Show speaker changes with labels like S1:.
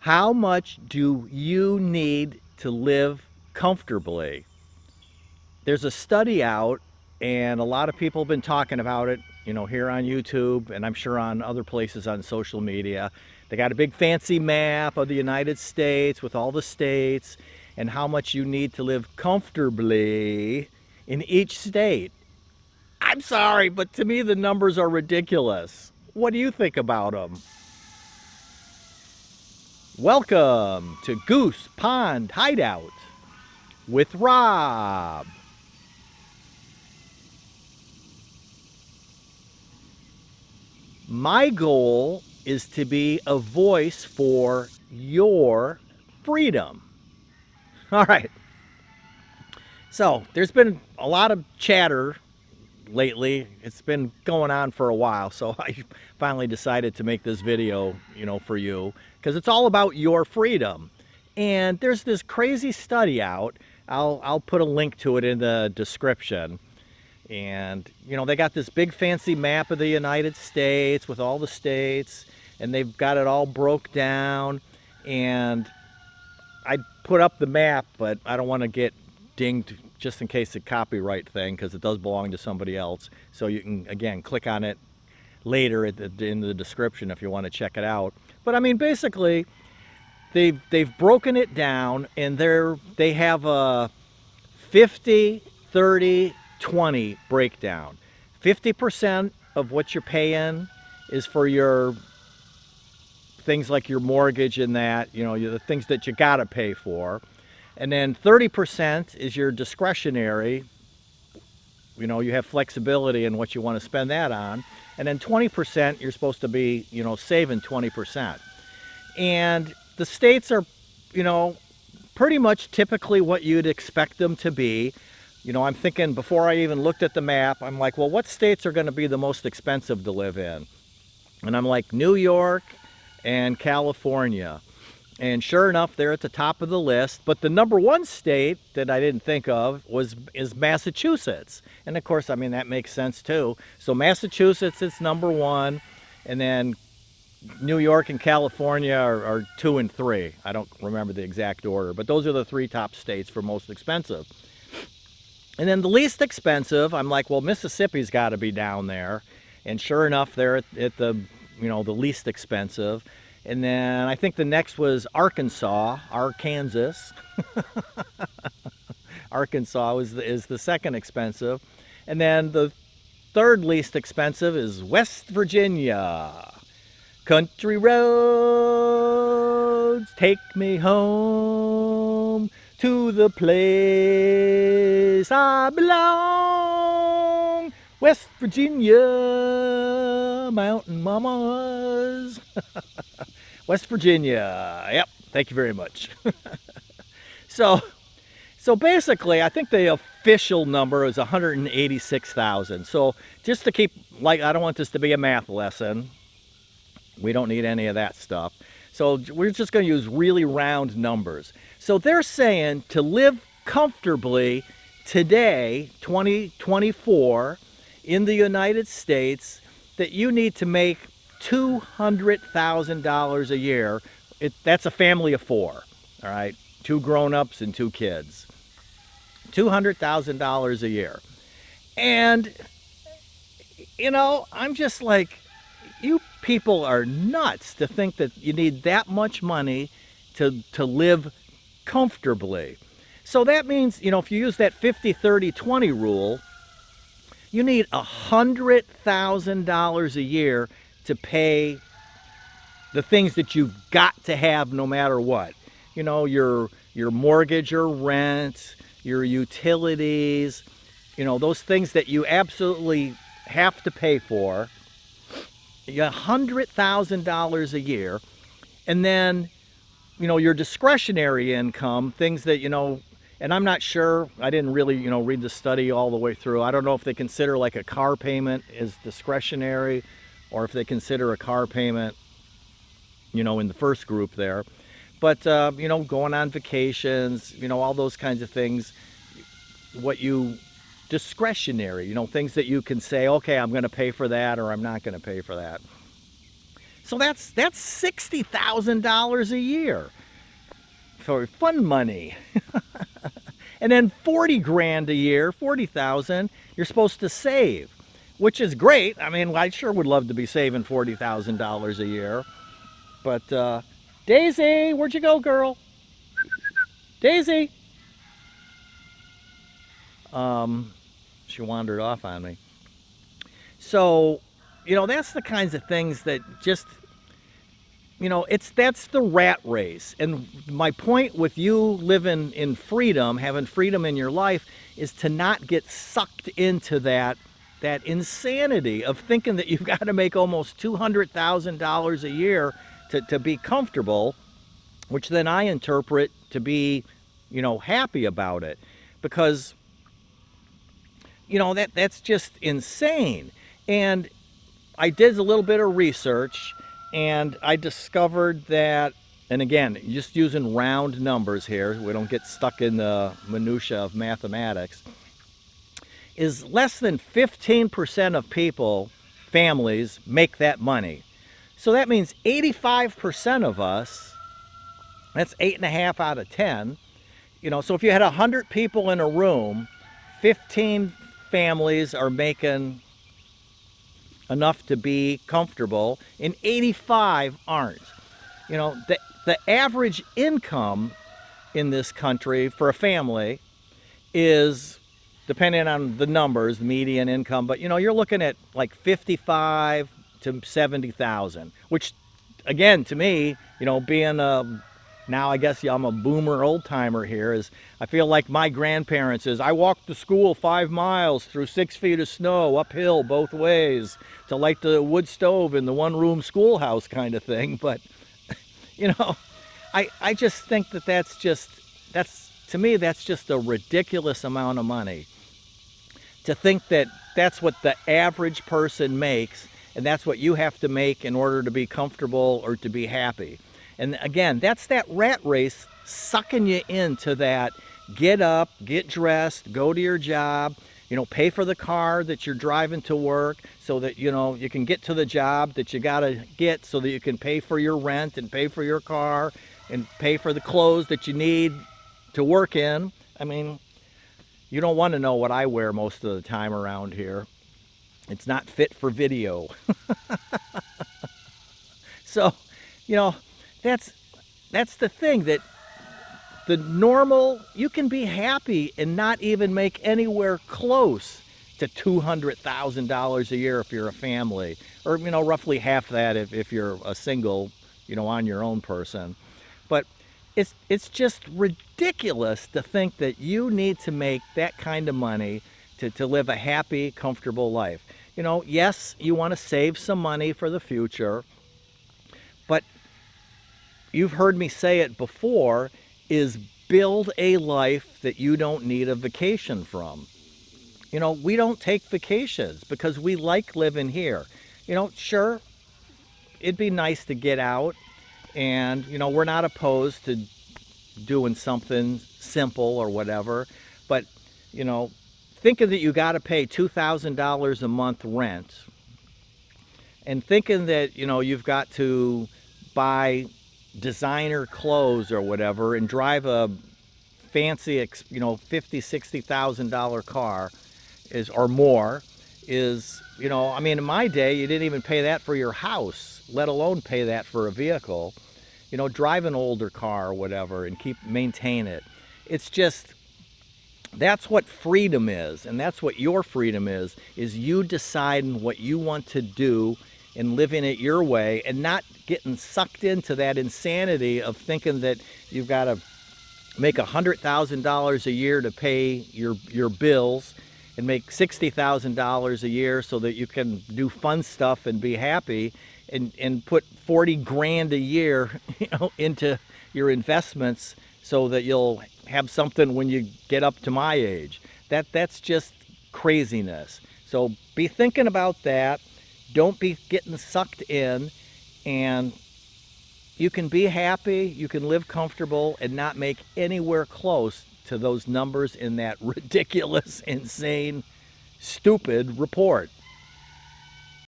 S1: How much do you need to live comfortably? There's a study out, and a lot of people have been talking about it, here on YouTube, and I'm sure on other places on social media. They got a big fancy map of the United States with all the states and how much you need to live comfortably in each state. I'm sorry, but to me the numbers are ridiculous. What do you think about them? Welcome to Goose Pond Hideout with Rob. My goal is to be a voice for your freedom. All right. So there's been a lot of chatter lately. It's been going on for a while. So I finally decided to make this video, for you, because it's all about your freedom. And there's this crazy study out. I'll put a link to it in the description. And, they got this big fancy map of the United States with all the states, and they've got it all broke down. And I put up the map, but I don't want to get dinged just in case it's a copyright thing, because it does belong to somebody else. So you can, again, click on it later in the description if you want to check it out. But I mean, basically, they've broken it down, and they have a 50, 30, 20 breakdown. 50% of what you're paying is for your things like your mortgage and that, the things that you gotta pay for. And then 30% is your discretionary. You have flexibility in what you want to spend that on. And then 20% you're supposed to be, saving 20%. And the states are, pretty much typically what you'd expect them to be. I'm thinking, before I even looked at the map, I'm like, well, what states are going to be the most expensive to live in? And I'm like, New York and California. And sure enough, they're at the top of the list. But the number one state that I didn't think of is Massachusetts. And of course, I mean, that makes sense too. So Massachusetts is number one. And then New York and California are 2 and 3. I don't remember the exact order. But those are the 3 top states for most expensive. And then the least expensive, I'm like, well, Mississippi's got to be down there. And sure enough, they're at the, the least expensive. And then I think the next was Arkansas. Arkansas is the second expensive. And then the third least expensive is West Virginia. Country roads, take me home to the place I belong. West Virginia, mountain mamas. West Virginia, yep, thank you very much. So basically, I think the official number is 186,000. So just to keep, I don't want this to be a math lesson. We don't need any of that stuff. So we're just going to use really round numbers. So they're saying to live comfortably today, 2024, in the United States, that you need to make $200,000 a year. That's a family of 4, all right? 2 grown-ups and 2 kids. $200,000 a year. And, I'm just like, you people are nuts to think that you need that much money to live comfortably. So that means, if you use that 50, 30, 20 rule, you need $100,000 a year to pay the things that you've got to have no matter what. Your mortgage or rent, your utilities, those things that you absolutely have to pay for. $100,000 a year. And then, your discretionary income, things that, and I'm not sure, I didn't really, read the study all the way through. I don't know if they consider like a car payment as discretionary, or if they consider a car payment, in the first group there. But, going on vacations, all those kinds of things, discretionary, things that you can say, okay, I'm going to pay for that, or I'm not going to pay for that. So that's $60,000 a year for fun money. And then 40 grand a year, 40,000, you're supposed to save, which is great. I mean, I sure would love to be saving $40,000 a year. But Daisy, where'd you go, girl? Daisy. She wandered off on me. So, that's the kinds of things that just, that's the rat race. And my point with you living in freedom, having freedom in your life, is to not get sucked into that insanity of thinking that you've got to make almost $200,000 a year to be comfortable, which then I interpret to be, happy about it. Because, that's just insane. And I did a little bit of research, and I discovered that, and again, just using round numbers here, we don't get stuck in the minutia of mathematics, is less than 15% of people, families, make that money. So that means 85% of us, that's 8.5 out of 10, so if you had 100 people in a room, 15 families are making enough to be comfortable, and 85 aren't. The average income in this country for a family is, depending on the numbers, the median income, but you're looking at like 55 to 70,000, which again, to me, being now I guess I'm a boomer old timer here, is I feel like my grandparents is, I walked to school 5 miles through 6 feet of snow uphill both ways to light the wood stove in the one-room schoolhouse kind of thing. But I just think that's to me, that's just a ridiculous amount of money to think that that's what the average person makes, and that's what you have to make in order to be comfortable or to be happy. And again, that's that rat race sucking you into that get up, get dressed, go to your job, pay for the car that you're driving to work so that, you can get to the job that you got to get so that you can pay for your rent and pay for your car and pay for the clothes that you need to work in. I mean, you don't want to know what I wear most of the time around here. It's not fit for video. So, that's the thing, that the normal, you can be happy and not even make anywhere close to $200,000 a year if you're a family, or roughly half that if you're a single, on your own person. But it's just ridiculous to think that you need to make that kind of money to live a happy, comfortable life. Yes, you want to save some money for the future, but you've heard me say it before, is build a life that you don't need a vacation from. We don't take vacations because we like living here. Sure, it'd be nice to get out, and, we're not opposed to doing something simple or whatever, but, thinking that you got to pay $2,000 a month rent, and thinking that, you've got to buy designer clothes or whatever and drive a fancy, $50,000-$60,000 car or more is, I mean, in my day, you didn't even pay that for your house, let alone pay that for a vehicle. Drive an older car or whatever and maintain it. It's just, that's what freedom is, and that's what your freedom is you deciding what you want to do and living it your way, and not getting sucked into that insanity of thinking that you've got to make $100,000 a year to pay your bills and make $60,000 a year so that you can do fun stuff and be happy, and put 40 grand a year into your investments so that you'll have something when you get up to my age. That's just craziness. So be thinking about that. Don't be getting sucked in, and you can be happy, you can live comfortable, and not make anywhere close to those numbers in that ridiculous, insane, stupid report.